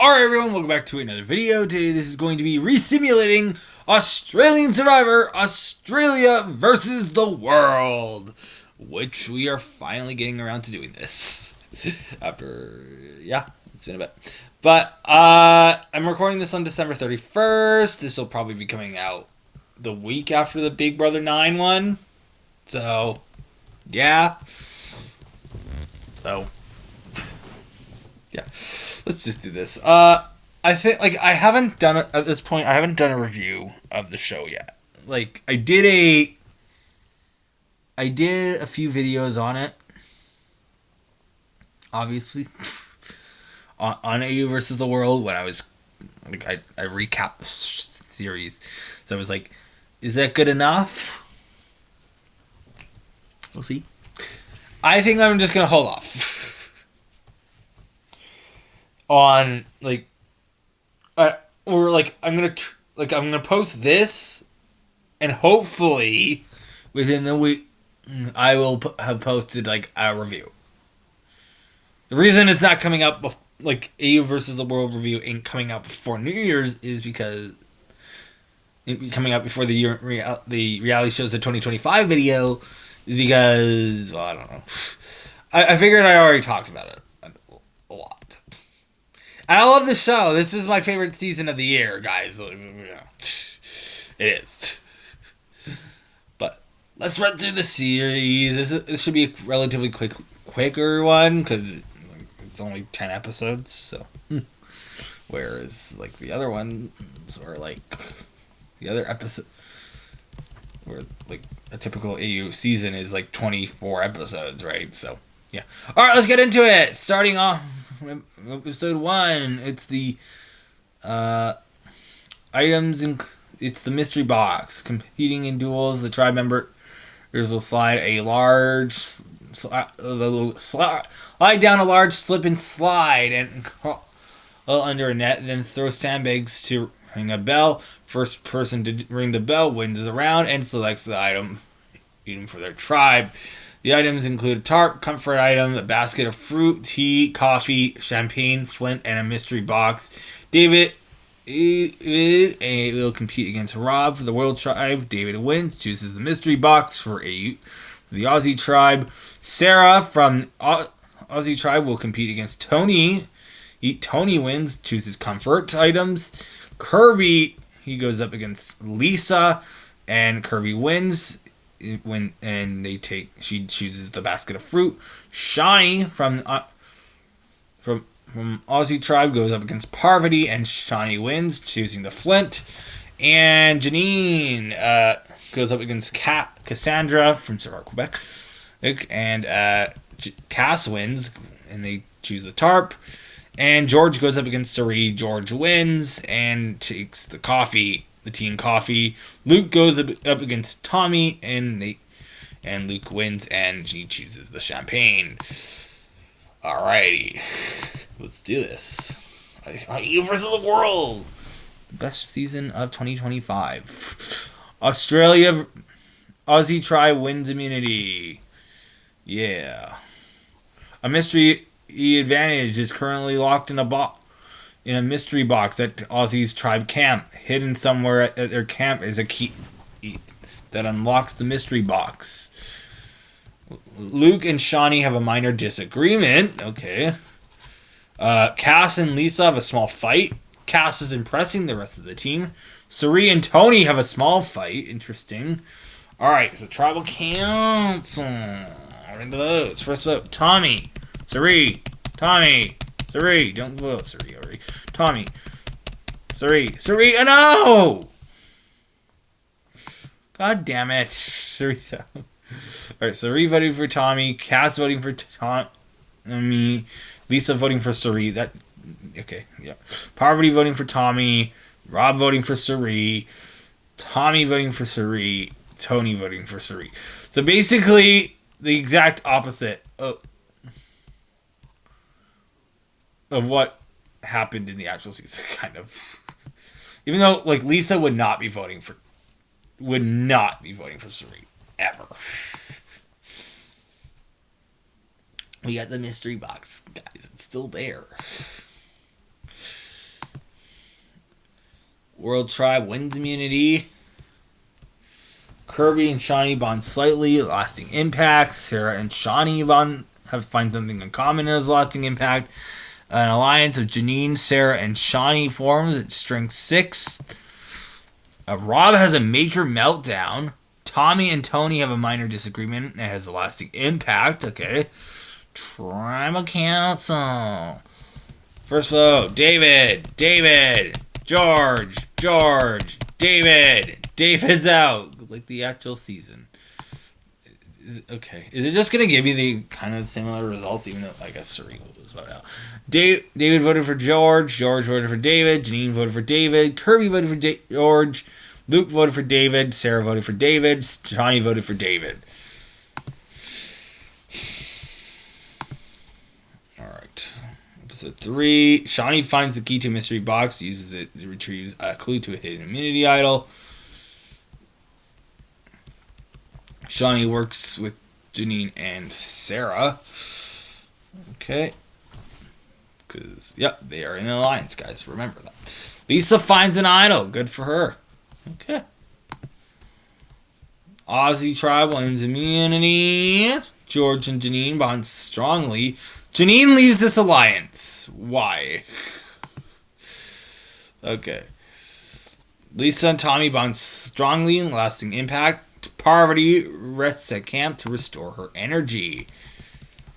Alright everyone, welcome back to another video. Today this is going to be Resimulating Australian Survivor, Australia versus the World. Which we are finally getting around to doing this. After, it's been a bit. But, I'm recording this on December 31st. This will probably be coming out the week after the Big Brother 9 one. So, yeah. So, yeah, let's just do this. I think, I haven't done it at this point. I haven't done a review of the show yet. I did a few videos on it, obviously, on AU versus the World when I was, I recapped the series. So I was like, is that good enough? We'll see. I think I'm just going to hold off on I'm gonna post this, and hopefully within the week I will have posted a review. The reason it's not coming out AU versus the World review ain't coming out before New Year's is because it coming out before the reality shows the 2025 video is because, well, I don't know. I figured I already talked about it a lot. I love the show. This is my favorite season of the year, guys. It is. But let's run through the series. This should be a relatively quicker one because it's only 10 episodes. So, whereas the other ones were the other episode, where a typical AU season is 24 episodes, right? So, yeah. All right, let's get into it. Starting off. Episode 1, it's the items it's the mystery box. Competing in duels, the tribe members will slide down a large slip and slide and crawl under a net, and then throw sandbags to ring a bell. First person to ring the bell wins the round and selects the item for their tribe. The items include a tarp, comfort item, a basket of fruit, tea, coffee, champagne, flint, and a mystery box. David will compete against Rob for the World Tribe. David wins, chooses the mystery box for the Aussie Tribe. Sarah from Aussie Tribe will compete against Tony. Tony wins, chooses comfort items. Kirby, he goes up against Lisa, and Kirby wins. She chooses the basket of fruit. Shawnee from Aussie Tribe goes up against Parvati, and Shawnee wins, choosing the flint. And Janine goes up against Cassandra from Survivor Quebec, and Cass wins, and they choose the tarp. And George goes up against Sari. George wins and takes the coffee. The tea and coffee. Luke goes up against Tommy, and Luke wins, and she chooses the champagne. Alrighty, let's do this. AU versus the World, the best season of 2025. Australia, Aussie Tribe wins immunity. Yeah, a mystery advantage is currently locked in a mystery box at Aussie's tribe camp. Hidden somewhere at their camp is a key that unlocks the mystery box. Luke and Shawnee have a minor disagreement. Okay. Cass and Lisa have a small fight. Cass is impressing the rest of the team. Sari and Tony have a small fight. Interesting. Alright, so Tribal Council. Read the votes. First vote, Tommy. Sari. Tommy. Sari. Don't vote Sari already. Tommy. Sari. Oh no! God damn it. Sari. Alright, Sari voting for Tommy. Cass voting for Tommy. Lisa voting for Sari. Okay, yeah. Parvati voting for Tommy. Rob voting for Sari. Tommy voting for Sari. Tony voting for Sari. So basically, the exact opposite of what happened in the actual season, kind of. Even though, Lisa would not be voting for Sari ever. We got the mystery box, guys. It's still there. World Tribe wins immunity. Kirby and Shawnee bond slightly, lasting impact. Sarah and Shawnee find something in common as lasting impact. An alliance of Janine, Sarah, and Shawnee forms at strength 6. Rob has a major meltdown. Tommy and Tony have a minor disagreement and has a lasting impact. Okay. Tribal Council. First vote, David, George, David. David's out. Like the actual season. Okay. Is it just going to give you the kind of similar results, even though I guess Serena was voted out? David voted for George voted for David, Janine voted for David, Kirby voted for George, Luke voted for David, Sarah voted for David, Johnny voted for David. Alright. Episode 3. Shawnee finds the key to a mystery box, uses it to retrieve a clue to a hidden immunity idol. Shawnee works with Janine and Sarah. Okay. Because, yep, they are in an alliance, guys. Remember that. Lisa finds an idol. Good for her. Okay. Aussie tribe wins immunity. George and Janine bond strongly. Janine leaves this alliance. Why? Okay. Lisa and Tommy bond strongly and lasting impact. Parvati rests at camp to restore her energy.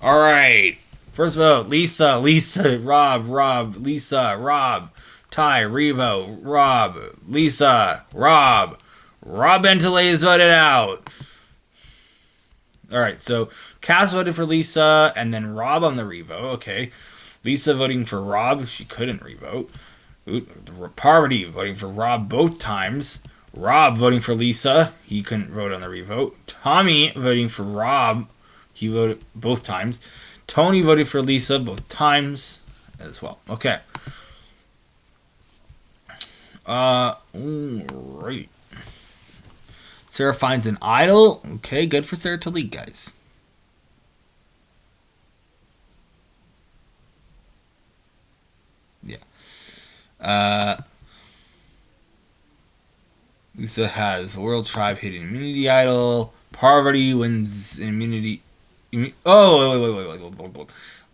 Alright. First vote. Lisa, Rob, Lisa, Rob. Ty, Revo, Rob, Lisa, Rob. Rob Bentley is voted out. Alright, so Cass voted for Lisa and then Rob on the revote. Okay. Lisa voting for Rob. She couldn't revote. Parvati voting for Rob both times. Rob voting for Lisa. He couldn't vote on the revote. Tommy voting for Rob. He voted both times. Tony voted for Lisa both times as well. Okay. Right. Sarah finds an idol. Okay, good for Sarah to lead, guys. Yeah. Lisa has World Tribe hidden immunity idol. Parvati wins immunity. Wait.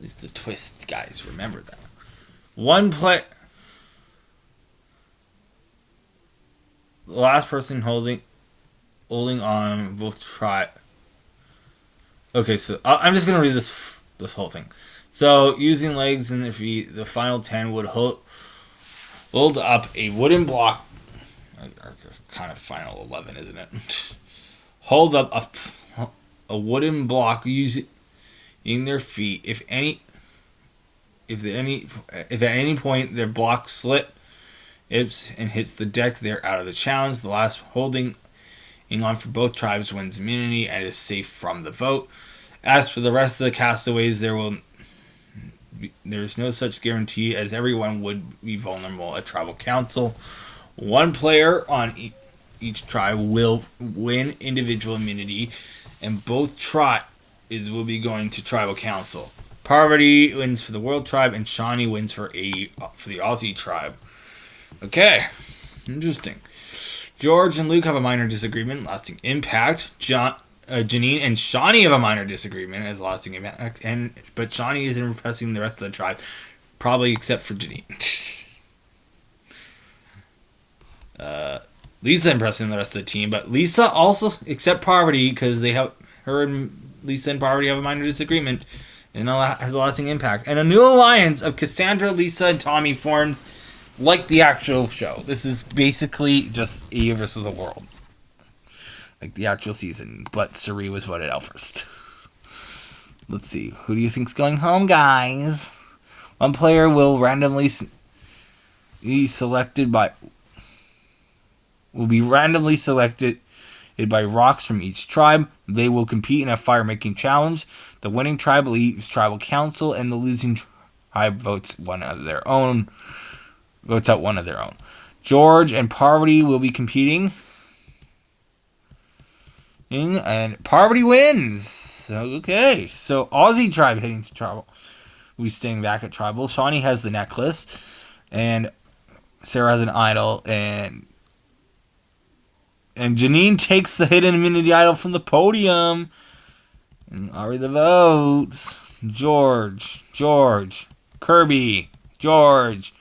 It's the twist, guys. Remember that. One play. The last person holding on both tribe. Okay, so I'm just gonna read this whole thing. So using legs and their feet, the final 10 would hold up a wooden block. Kind of final 11, isn't it? Hold up a wooden block using their feet. If at any point their block slips and hits the deck, they're out of the challenge. The last holding on for both tribes wins immunity and is safe from the vote. As for the rest of the castaways, there's no such guarantee, as everyone would be vulnerable at tribal council. One player on each tribe will win individual immunity, and both tribes will be going to tribal council. Parvati wins for the World Tribe, and Shawnee wins for the Aussie tribe. Okay, interesting. George and Luke have a minor disagreement, lasting impact. Janine and Shawnee have a minor disagreement as lasting impact, but Shawnee is impressing the rest of the tribe, probably except for Janine. Lisa impressing the rest of the team, but Lisa also, except Parvati, because her and Lisa and Parvati have a minor disagreement, and has a lasting impact. And a new alliance of Cassandra, Lisa, and Tommy forms, like the actual show. This is basically just Eve versus the world, like the actual season. But Suri was voted out first. Let's see, who do you think's going home, guys? One player will randomly be selected by. Will be randomly selected by rocks from each tribe. They will compete in a fire-making challenge. The winning tribe leaves tribal council, and the losing tribe votes out one of their own. George and Parvati will be competing, and Parvati wins. Okay, so Aussie tribe heading to tribal. We'll be staying back at tribal. Shawnee has the necklace, and Sarah has an idol, and Janine takes the hidden immunity idol from the podium. And are the votes? George, Kirby, George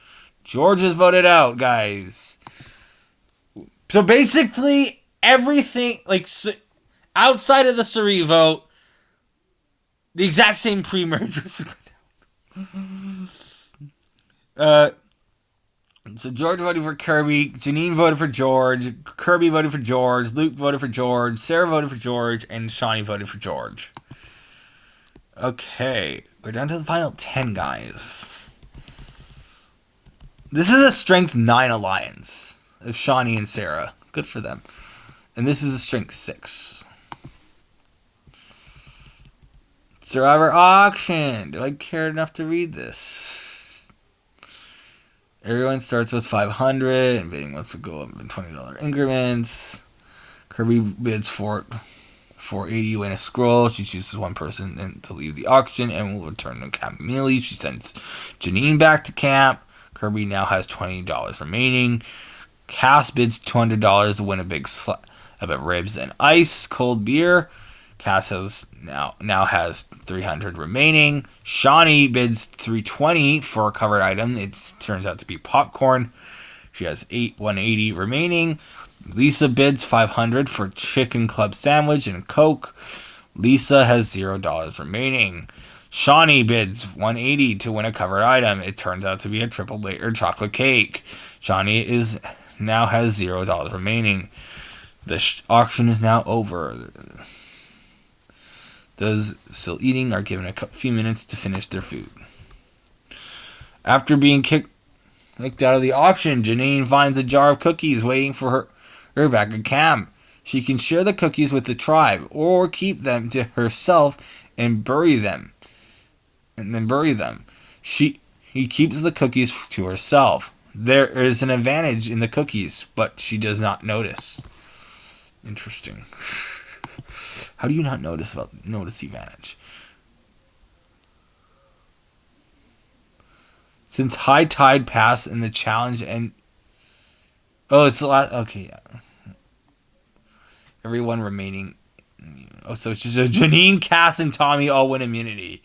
is voted out, guys. So basically, everything, like, outside of the Suri vote, the exact same pre-merge. So George voted for Kirby, Janine voted for George, Kirby voted for George, Luke voted for George, Sarah voted for George, and Shawnee voted for George. Okay, we're down to the final 10, guys. This is a strength 9 alliance of Shawnee and Sarah. Good for them. And this is a strength 6. Survivor auction. Do I care enough to read this? Everyone starts with 500 and bidding wants to go up in $20 increments. Kirby bids for 480, win a scroll. She chooses one person to leave the auction and will return to camp immediately. She sends Janine back to camp. Kirby now has $20 remaining. Cass bids $200 to win a big slab of ribs and ice cold beer. Cass has now has $300 remaining. Shawnee bids $320 for a covered item. It turns out to be popcorn. She has $180 remaining. Lisa bids $500 for chicken club sandwich and Coke. Lisa has $0 remaining. Shawnee bids $180 to win a covered item. It turns out to be a triple layer chocolate cake. Shawnee now has $0 remaining. The auction is now over. Those still eating are given a few minutes to finish their food. After being kicked out of the auction, Janine finds a jar of cookies waiting for her back at camp. She can share the cookies with the tribe or keep them to herself and bury them. He keeps the cookies to herself. There is an advantage in the cookies, but she does not notice. Interesting. How do you not notice the advantage? Since high tide passed in the challenge and it's the last. Okay, yeah. Everyone remaining. Oh, so it's just Janine, Cass, and Tommy all win immunity.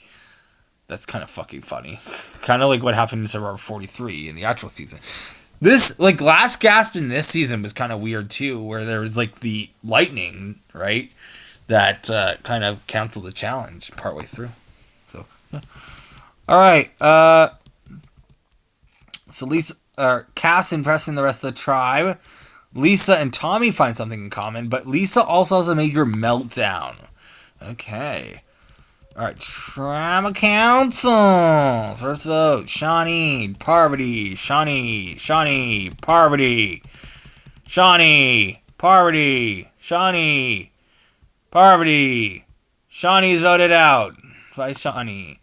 That's kind of fucking funny. Kind of like what happened in Survivor 43 in the actual season. This, like, last gasp in this season was kind of weird too, where there was like the lightning, right? That kind of canceled the challenge partway through. So, yeah. All right. So Lisa, Cass impressing the rest of the tribe. Lisa and Tommy find something in common, but Lisa also has a major meltdown. Okay. All right. Tribal Council. First vote: Shawnee, Parvati, Shawnee, Parvati, Shawnee, Parvati, Shawnee. Parvati. Shawnee's voted out by Shawnee.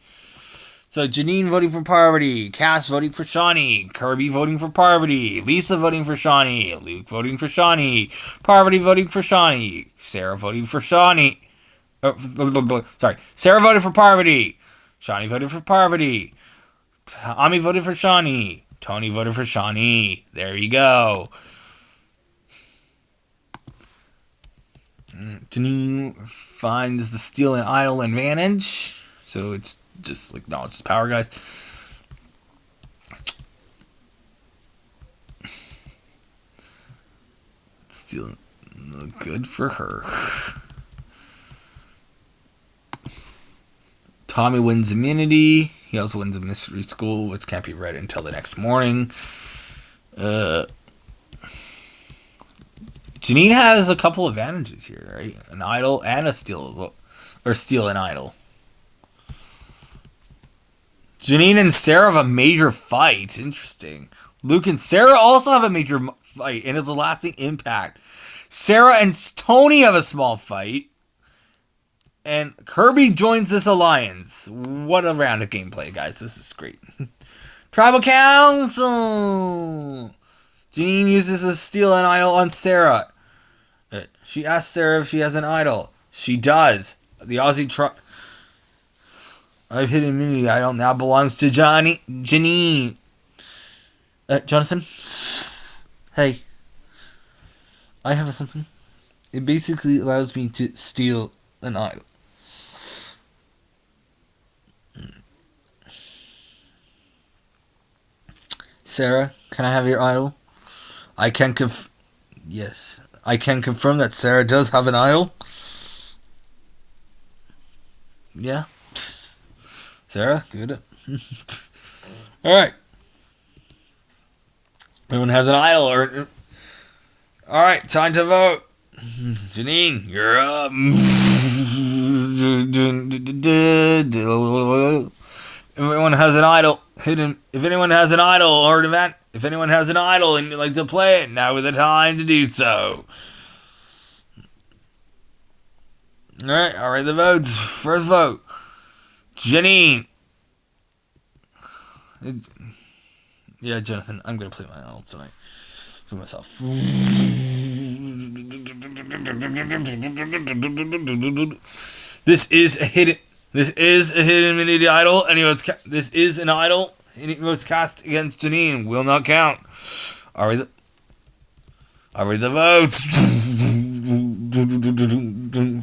So Janine voting for Parvati, Cass voting for Shawnee, Kirby voting for Parvati, Lisa voting for Shawnee, Luke voting for Shawnee, Parvati voting for Shawnee, Sarah voting for Shawnee. Sarah voted for Parvati, Shawnee voted for Parvati, Ami voted for Shawnee, Tony voted for Shawnee. There you go. Janine finds the steal and idol advantage. So it's just like knowledge is power, guys. Still good for her. Tommy wins immunity. He also wins a mystery school, which can't be read until the next morning. Janine has a couple advantages here, right? An idol and a steal and idol. Janine and Sarah have a major fight. Interesting. Luke and Sarah also have a major fight, and it's a lasting impact. Sarah and Tony have a small fight. And Kirby joins this alliance. What a round of gameplay, guys. This is great. Tribal Council! Janine uses a steal an idol on Sarah. She asks Sarah if she has an idol. She does. The Aussie tribe. I've hit immunity idol now belongs to Janine. Jonathan? Hey, I have something. It basically allows me to steal an idol. Sarah, can I have your idol? I can Yes, I can confirm that Sarah does have an idol. Yeah. Sarah, give it up. Alright. Everyone has an idol. Alright, time to vote. Janine, you're up. Everyone has an idol. Hidden. If anyone has an idol or an event, if anyone has an idol and you'd like to play it, now is the time to do so. Alright, I'll read the votes. First vote. Janine. Yeah, Jonathan, I'm going to play my idol tonight. For myself. This is a hidden immunity idol. This is an idol. Any votes cast against Janine will not count. I'll read the votes.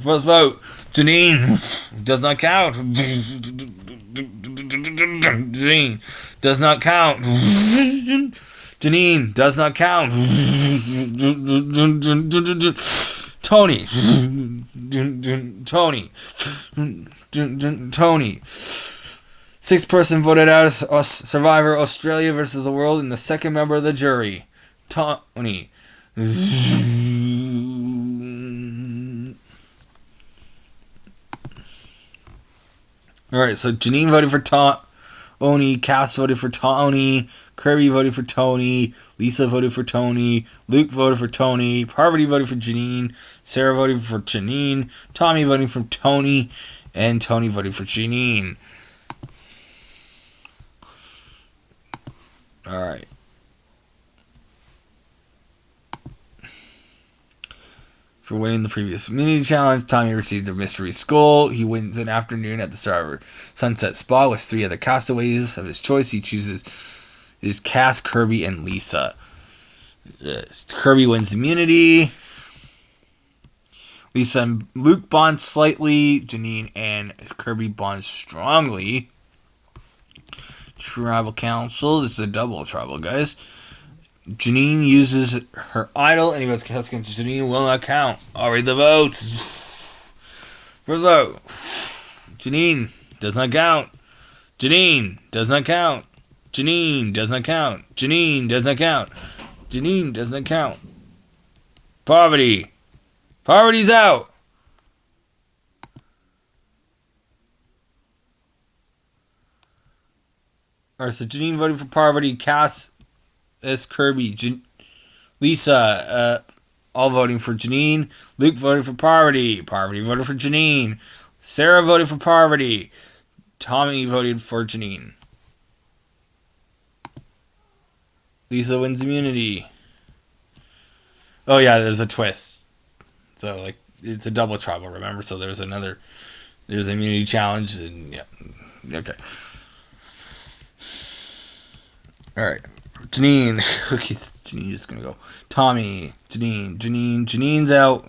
First vote. Janine does not count. Janine does not count. Janine does not count. Tony. Tony. Sixth person voted out as Survivor Australia versus the world, and the second member of the jury, Tony. Alright, so Janine voted for Tony, Cass voted for Tony, Kirby voted for Tony, Lisa voted for Tony, Luke voted for Tony, Parvati voted for Janine, Sarah voted for Janine, Tommy voted for Tony, and Tony voted for Janine. Alright. For winning the previous immunity challenge, Tommy receives a mystery skull. He wins an afternoon at the Survivor Sunset Spa with 3 other castaways of his choice. He chooses his Cass, Kirby, and Lisa. Kirby wins immunity. Lisa and Luke bond slightly. Janine and Kirby bond strongly. Tribal Council. This is a double tribal, guys. Janine uses her idol. Any votes cast against Janine will not count. I'll read the votes. First vote. Janine does not count. Janine does not count. Janine does not count. Janine does not count. Janine does not count. Parvati. Parvati's out. Alright, so Janine voted for Parvati. Cass is Kirby. Lisa, all voting for Janine. Luke voted for Parvati. Parvati voted for Janine. Sarah voted for Parvati. Tommy voted for Janine. Lisa wins immunity. Oh yeah, there's a twist. So like it's a double tribal, remember? So there's an immunity challenge, and yeah, okay. All right, Janine. Okay, Janine's just gonna go. Tommy, Janine's out.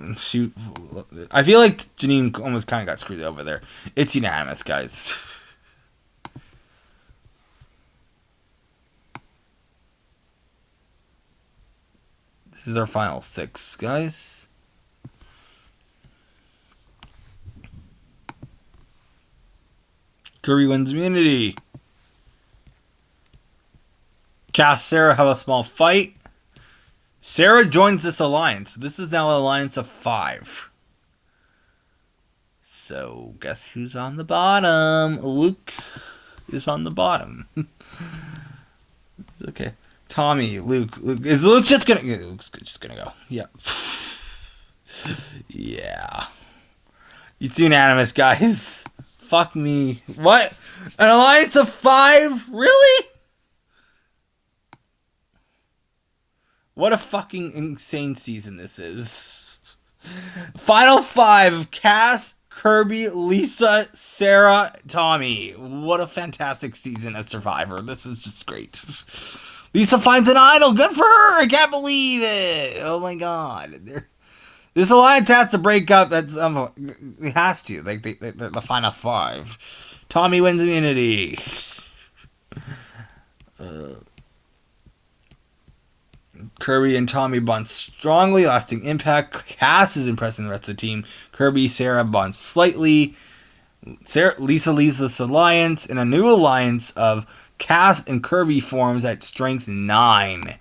I feel like Janine almost kind of got screwed over there. It's unanimous, guys. This is our final 6, guys. Kirby wins immunity. Cass, Sarah have a small fight. Sarah joins this alliance. This is now an alliance of 5. So, guess who's on the bottom? Luke is on the bottom. Okay. Tommy, Luke. Is Luke just gonna... Luke's just gonna go. Yeah. Yeah. It's unanimous, guys. Fuck me. What? An alliance of 5? Really? What a fucking insane season this is. Final 5. Cass, Kirby, Lisa, Sarah, Tommy. What a fantastic season of Survivor. This is just great. Lisa finds an idol. Good for her. I can't believe it. Oh my god. This alliance has to break up. That's it has to. Like the final 5. Tommy wins immunity. Kirby and Tommy bond strongly, lasting impact. Cass is impressing the rest of the team. Kirby, Sarah bond slightly. Lisa leaves this alliance, and a new alliance of Cass and Kirby forms at strength 9.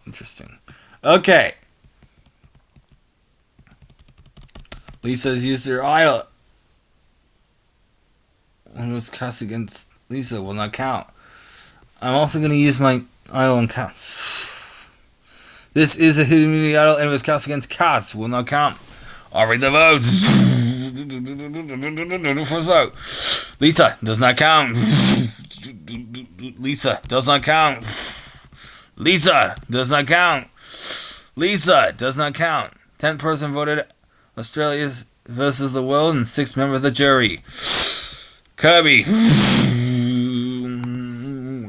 Interesting. Okay. Lisa's used her idol. When it was cast against Lisa will not count. I'm also going to use my idol and Cass. This is a hidden immunity idol and it was cast against Cass. Will not count. I'll read the votes. First vote. Lisa does not count. Lisa does not count. Lisa does not count. Lisa does not count. 10th person voted Australia's versus the world and 6th member of the jury. Kirby.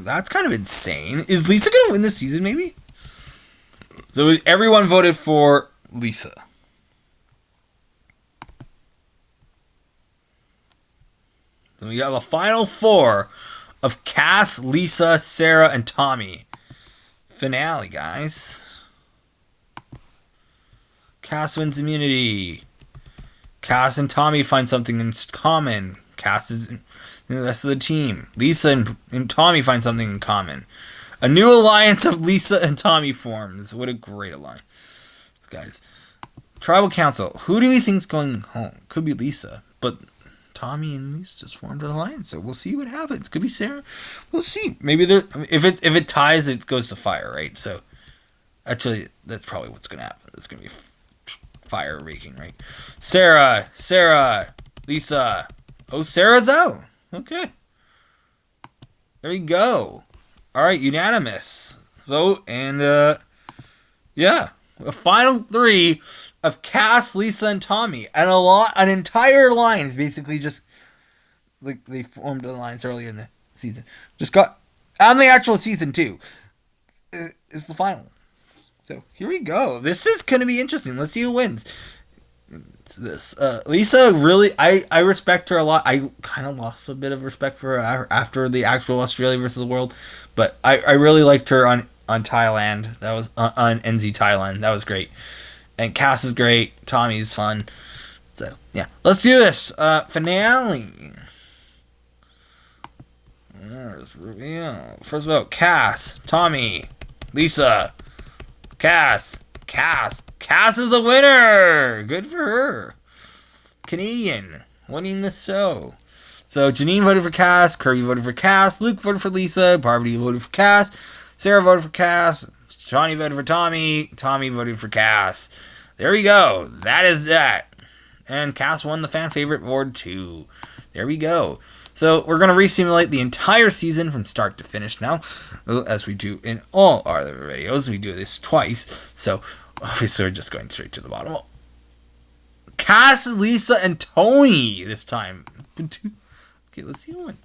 That's kind of insane. Is Lisa going to win this season, maybe? So everyone voted for Lisa. So we have a final 4 of Cass, Lisa, Sarah, and Tommy. Finale, guys. Cass wins immunity. Cass and Tommy find something in common. Cass is in the rest of the team. Lisa and Tommy find something in common. A new alliance of Lisa and Tommy forms. What a great alliance. Guys. Tribal Council. Who do we think's going home? Could be Lisa. But Tommy and Lisa just formed an alliance. So we'll see what happens. Could be Sarah. We'll see. Maybe if it ties, it goes to fire, right? So actually, that's probably what's going to happen. It's going to be fire raking, right? Sarah, Lisa. Oh, Sarah's out. Okay. There you go. All right, unanimous vote. And, yeah. A final 3 of Cass, Lisa, and Tommy. And an entire line is basically just, like, they formed an alliance earlier in the season. Just got, on the actual season, too. It's the final. So here we go. This is going to be interesting. Let's see who wins. Lisa, really, I respect her a lot. I kind of lost a bit of respect for her after the actual Australia versus the world, but I really liked her on Thailand. That was on NZ Thailand. That was great. And Cass is great. Tommy's fun. So yeah, let's do this. Finale. First vote: Cass, Tommy, Lisa. Cass is the winner. Good for her. Canadian winning the show. So Janine voted for Cass, Kirby voted for Cass, Luke voted for Lisa, Parvati voted for Cass, Sarah voted for Cass, Johnny voted for Tommy, Tommy voted for Cass. There we go. That is that. And Cass won the fan favorite award too. There we go. So we're going to resimulate the entire season from start to finish now, as we do in all our other videos. We do this twice, so obviously we're just going straight to the bottom. Cass, Lisa, and Tony this time. Okay, let's see who wins.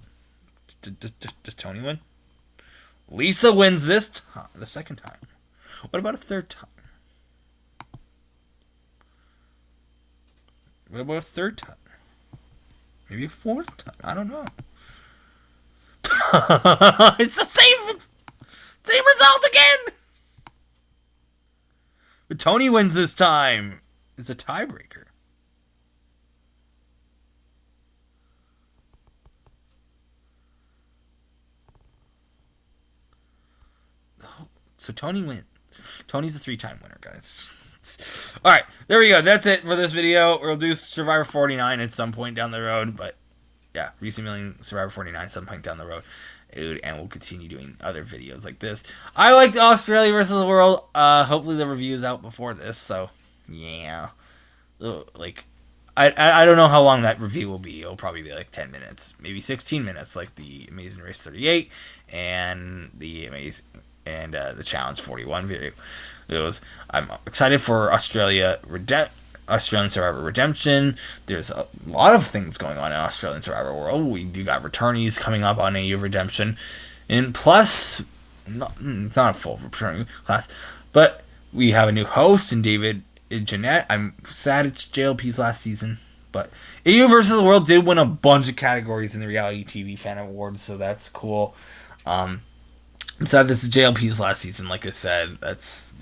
Does Tony win? Lisa wins this time, the second time. What about a third time? What about a third time? Maybe a fourth time. I don't know. It's the same result again. But Tony wins this time. It's a tiebreaker. So Tony wins. Tony's the 3-time winner, guys. Alright, there we go. That's it for this video. We'll do Survivor 49 at some point down the road, but yeah, resimulating Survivor 49 at some point down the road. And we'll continue doing other videos like this. I liked Australia versus the world. Hopefully the review is out before this, so yeah. Like, I don't know how long that review will be. It'll probably be like 10 minutes, maybe 16 minutes, like the Amazing Race 38 and the Challenge 41 video. I'm excited for Australian Survivor Redemption. There's a lot of things going on in Australian Survivor World. We do got returnees coming up on AU Redemption. And plus, it's not a full returning class, but we have a new host in David Jeanette. I'm sad it's JLP's last season, but AU versus the World did win a bunch of categories in the Reality TV Fan Awards, so that's cool. I'm sad this is JLP's last season, like I said. That's,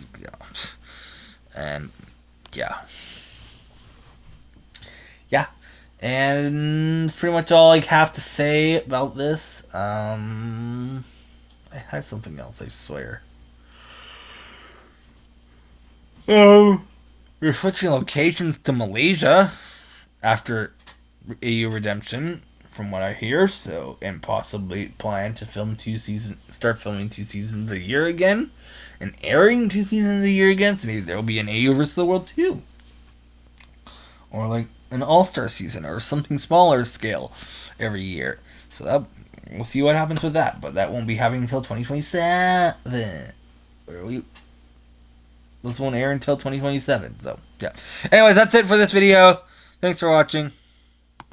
and yeah. Yeah. And that's pretty much all I have to say about this. I had something else, I swear. Oh, we're switching locations to Malaysia after AU Redemption, from what I hear. So, and possibly plan to start filming 2 seasons a year again, and airing 2 seasons a year again. So maybe there will be an AU versus the World 2, or like an all-star season or something smaller scale every year. So that we'll see what happens with that, but that won't be happening until 2027. This won't air until 2027. So yeah. Anyways, that's it for this video. Thanks for watching.